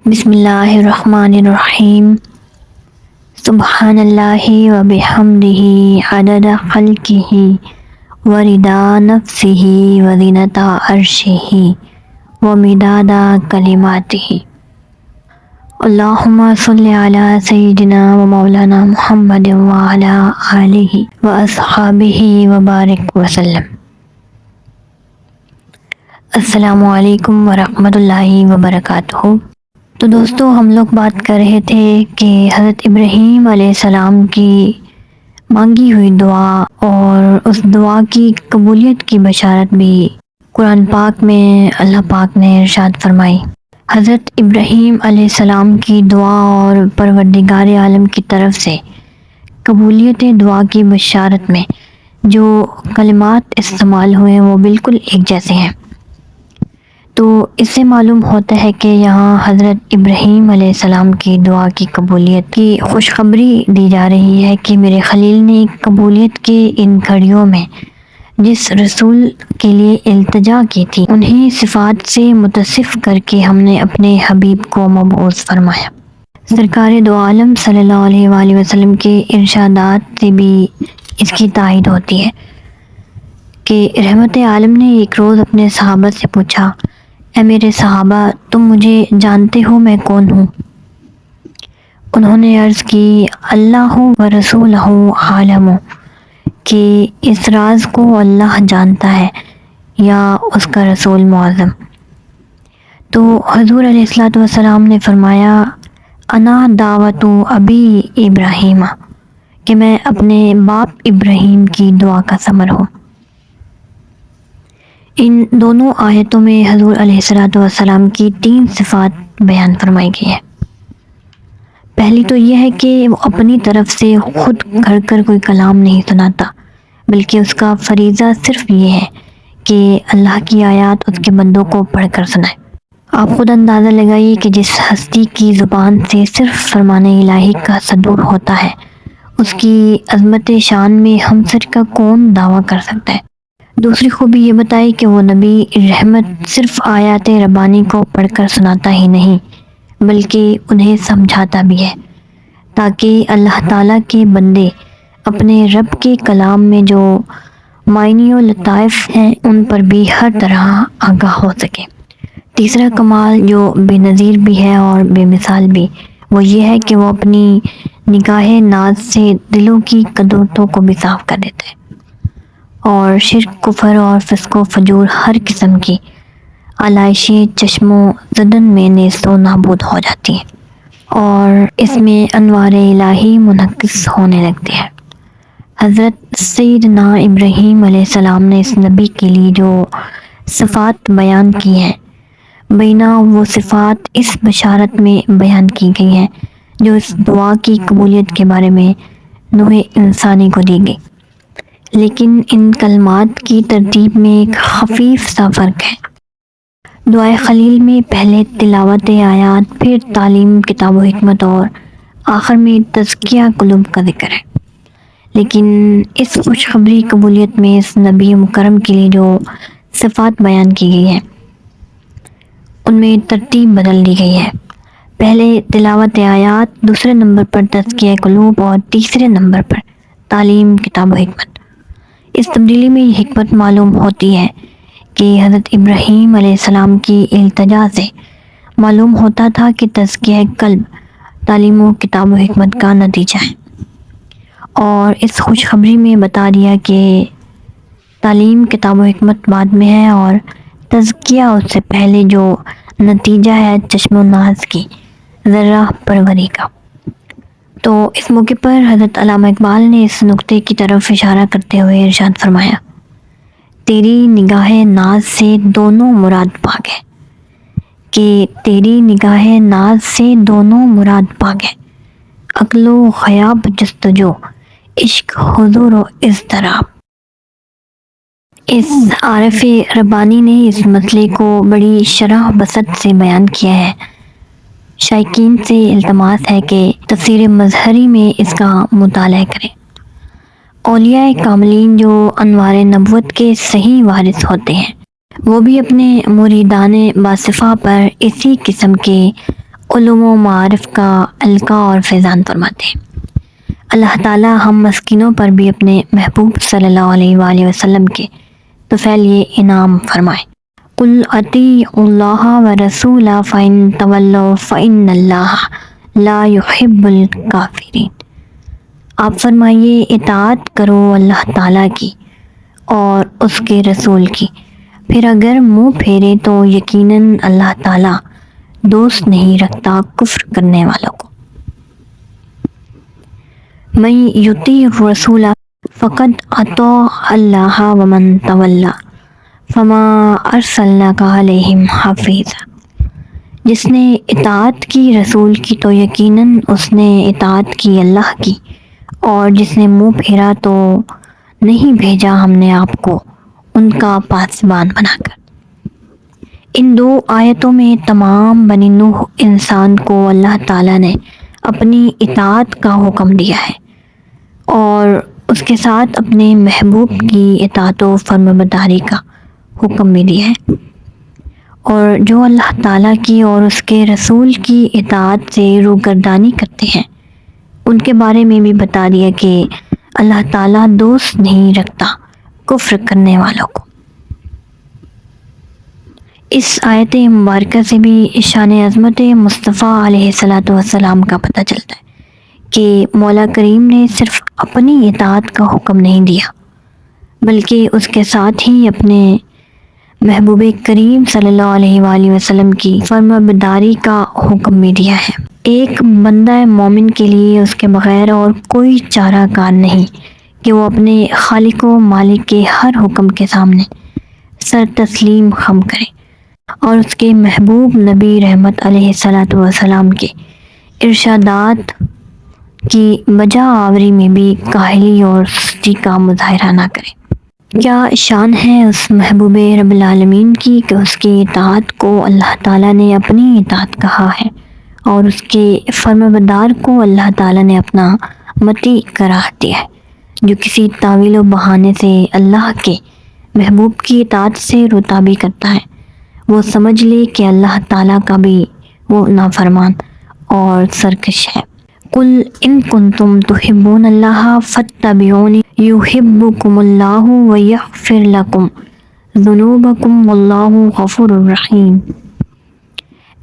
بسم اللہ الرحمن الرحیم۔ سبحان اللہ و بحمدہ عدد خلقہ و رضا نفسہ و زینت عرشہ و مداد کلماتہ۔ اللہم صلی علی سیدنا و مولانا محمد و علی آلہ و اصحابہ و بارک وسلم۔ السلام علیکم ورحمۃ اللہ وبرکاتہ۔ تو دوستو، ہم لوگ بات کر رہے تھے کہ حضرت ابراہیم علیہ السلام کی مانگی ہوئی دعا اور اس دعا کی قبولیت کی بشارت بھی قرآن پاک میں اللہ پاک نے ارشاد فرمائی۔ حضرت ابراہیم علیہ السلام کی دعا اور پروردگار عالم کی طرف سے قبولیت دعا کی بشارت میں جو کلمات استعمال ہوئے وہ بالکل ایک جیسے ہیں۔ تو اس سے معلوم ہوتا ہے کہ یہاں حضرت ابراہیم علیہ السلام کی دعا کی قبولیت کی خوشخبری دی جا رہی ہے کہ میرے خلیل نے قبولیت کے ان گھڑیوں میں جس رسول کے لیے التجا کی تھی انہیں صفات سے متصف کر کے ہم نے اپنے حبیب کو مبعوث فرمایا۔ سرکار دو عالم صلی اللہ علیہ وآلہ وسلم کے ارشادات سے بھی اس کی تائید ہوتی ہے کہ رحمت عالم نے ایک روز اپنے صحابہ سے پوچھا، اے میرے صحابہ، تم مجھے جانتے ہو میں کون ہوں؟ انہوں نے عرض کی، اللہ و رسولہ عالم، کہ اس راز کو اللہ جانتا ہے یا اس کا رسول معظم۔ تو حضور علیہ الصلوۃ والسلام نے فرمایا، انا دعوت ابی ابراہیم، کہ میں اپنے باپ ابراہیم کی دعا کا ثمر ہوں۔ ان دونوں آیتوں میں حضور علیہ الصلوۃ والسلام کی 3 صفات بیان فرمائی گئی ہے۔ پہلی تو یہ ہے کہ وہ اپنی طرف سے خود گھڑ کر کوئی کلام نہیں سناتا، بلکہ اس کا فریضہ صرف یہ ہے کہ اللہ کی آیات اس کے بندوں کو پڑھ کر سنائے۔ آپ خود اندازہ لگائیے کہ جس ہستی کی زبان سے صرف فرمان الہی کا صدور ہوتا ہے، اس کی عظمت شان میں ہم سر کا کون دعویٰ کر سکتا ہے؟ دوسری خوبی یہ بتائی کہ وہ نبی رحمت صرف آیات ربانی کو پڑھ کر سناتا ہی نہیں بلکہ انہیں سمجھاتا بھی ہے، تاکہ اللہ تعالیٰ کے بندے اپنے رب کے کلام میں جو معنی و لطائف ہیں ان پر بھی ہر طرح آگاہ ہو سکے۔ تیسرا کمال جو بے نظیر بھی ہے اور بے مثال بھی، وہ یہ ہے کہ وہ اپنی نگاہ ناز سے دلوں کی قدرتوں کو بھی صاف کر دیتا ہے اور شرک، کفر اور فسق و فجور ہر قسم کی علائشیں چشم و زدن میں نیست و نابود ہو جاتی ہیں اور اس میں انوار الہی منعکس ہونے لگتے ہیں۔ حضرت سیدنا ابراہیم علیہ السلام نے اس نبی کے لیے جو صفات بیان کی ہیں، بینا وہ صفات اس بشارت میں بیان کی گئی ہیں جو اس دعا کی قبولیت کے بارے میں نوع انسانی کو دی گئی، لیکن ان کلمات کی ترتیب میں ایک خفیف سا فرق ہے۔ دعائے خلیل میں پہلے تلاوت آیات، پھر تعلیم، کتاب و حکمت اور آخر میں تزکیہ قلوب کا ذکر ہے، لیکن اس خوشخبری قبولیت میں اس نبی مکرم کے لیے جو صفات بیان کی گئی ہیں ان میں ترتیب بدل دی گئی ہے۔ پہلے تلاوت آیات، دوسرے نمبر پر تزکیہ قلوب اور تیسرے نمبر پر تعلیم، کتاب و حکمت۔ اس تبدیلی میں یہ حکمت معلوم ہوتی ہے کہ حضرت ابراہیم علیہ السلام کی التجا سے معلوم ہوتا تھا کہ تزکیہ قلب تعلیم و کتاب و حکمت کا نتیجہ ہے، اور اس خوشخبری میں بتا دیا کہ تعلیم، کتاب و حکمت بعد میں ہے اور تزکیہ اس سے پہلے جو نتیجہ ہے چشم و ناز کی ذرہ پروری کا۔ تو اس موقع پر حضرت علامہ اقبال نے اس نقطے کی طرف اشارہ کرتے ہوئے ارشاد فرمایا، تیری نگاہ ناز سے دونوں مراد پا گئے، کہ تیری نگاہ ناز سے دونوں مراد پا گئے، عقل و خیاب جستجو، عشق حضور و اضطراب۔ اس عارف ربانی نے اس مسئلے کو بڑی شرح بسط سے بیان کیا ہے۔ شائقین سے التماس ہے کہ تفسیر مظہری میں اس کا مطالعہ کریں۔ اولیاء کاملین جو انوار نبوت کے صحیح وارث ہوتے ہیں وہ بھی اپنے مریدان باصفہ پر اسی قسم کے علوم و معارف کا القاء اور فیضان فرماتے ہیں۔ اللہ تعالیٰ ہم مسکینوں پر بھی اپنے محبوب صلی اللہ علیہ وآلہ وسلم کے طفیل یہ انعام فرمائے۔ قل اطیعوا اللہ ورسولہ فإن تولوا فإن اللہ لا يحب الکافرین۔ آپ فرمائیے اطاعت کرو اللہ تعالیٰ کی اور اس کے رسول کی، پھر اگر منہ پھیرے تو یقیناً اللہ تعالیٰ دوست نہیں رکھتا کفر کرنے والوں کو۔ من یطیع الرسول فقد اطاع اللہ ومن تولی فما ارسلناک علیہم حفیظا۔ جس نے اطاعت کی رسول کی تو یقیناً اس نے اطاعت کی اللہ کی، اور جس نے منہ پھیرا تو نہیں بھیجا ہم نے آپ کو ان کا پاسبان بنا کر۔ ان دو آیتوں میں تمام بنی نوح انسان کو اللہ تعالیٰ نے اپنی اطاعت کا حکم دیا ہے، اور اس کے ساتھ اپنے محبوب کی اطاعت و فرمانبرداری کا حکم بھی دیا ہے، اور جو اللہ تعالیٰ کی اور اس کے رسول کی اطاعت سے روگردانی کرتے ہیں ان کے بارے میں بھی بتا دیا کہ اللہ تعالیٰ دوست نہیں رکھتا کفر کرنے والوں کو۔ اس آیت مبارکہ سے بھی شان عظمت مصطفیٰ علیہ الصلاۃ والسلام کا پتہ چلتا ہے کہ مولا کریم نے صرف اپنی اطاعت کا حکم نہیں دیا بلکہ اس کے ساتھ ہی اپنے محبوب کریم صلی اللہ علیہ وآلہ وسلم کی فرمانبرداری کا حکم بھی دیا ہے۔ ایک بندہ مومن کے لیے اس کے بغیر اور کوئی چارہ کار نہیں کہ وہ اپنے خالق و مالک کے ہر حکم کے سامنے سر تسلیم خم کرے، اور اس کے محبوب نبی رحمت علیہ الصلاۃ والسلام کے ارشادات کی بجا آوری میں بھی کاہلی اور سستی کا مظاہرہ نہ کرے۔ کیا شان ہے اس محبوب رب العالمین کی کہ اس کی اطاعت کو اللہ تعالیٰ نے اپنی اطاعت کہا ہے، اور اس کے فرمانبردار کو اللہ تعالیٰ نے اپنا مطیع قرار دیا ہے۔ جو کسی تاویل و بہانے سے اللہ کے محبوب کی اطاعت سے روتابی کرتا ہے وہ سمجھ لے کہ اللہ تعالیٰ کا بھی وہ نافرمان اور سرکش ہے۔ قل ان کنتم تحبون اللہ فاتبعونی یحبکم اللہ ویغفر لکم ذنوبکم واللہ غفور الرحیم۔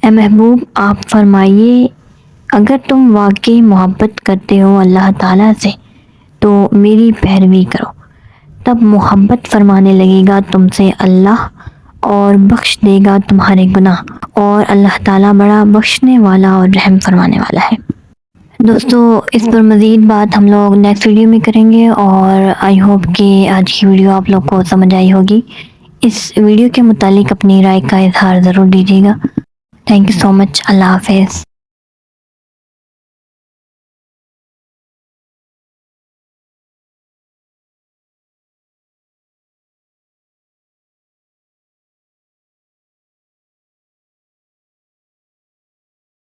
اے محبوب آپ فرمائیے اگر تم واقعی محبت کرتے ہو اللہ تعالیٰ سے تو میری پیروی کرو، تب محبت فرمانے لگے گا تم سے اللہ اور بخش دے گا تمہارے گناہ، اور اللہ تعالیٰ بڑا بخشنے والا اور رحم فرمانے والا ہے۔ دوستو اس پر مزید بات ہم لوگ نیکسٹ ویڈیو میں کریں گے، اور آئی ہوپ کہ آج کی ویڈیو آپ لوگ کو سمجھ آئی ہوگی۔ اس ویڈیو کے متعلق اپنی رائے کا اظہار ضرور دیجیے گا۔ تھینک یو سو مچ۔ اللہ حافظ۔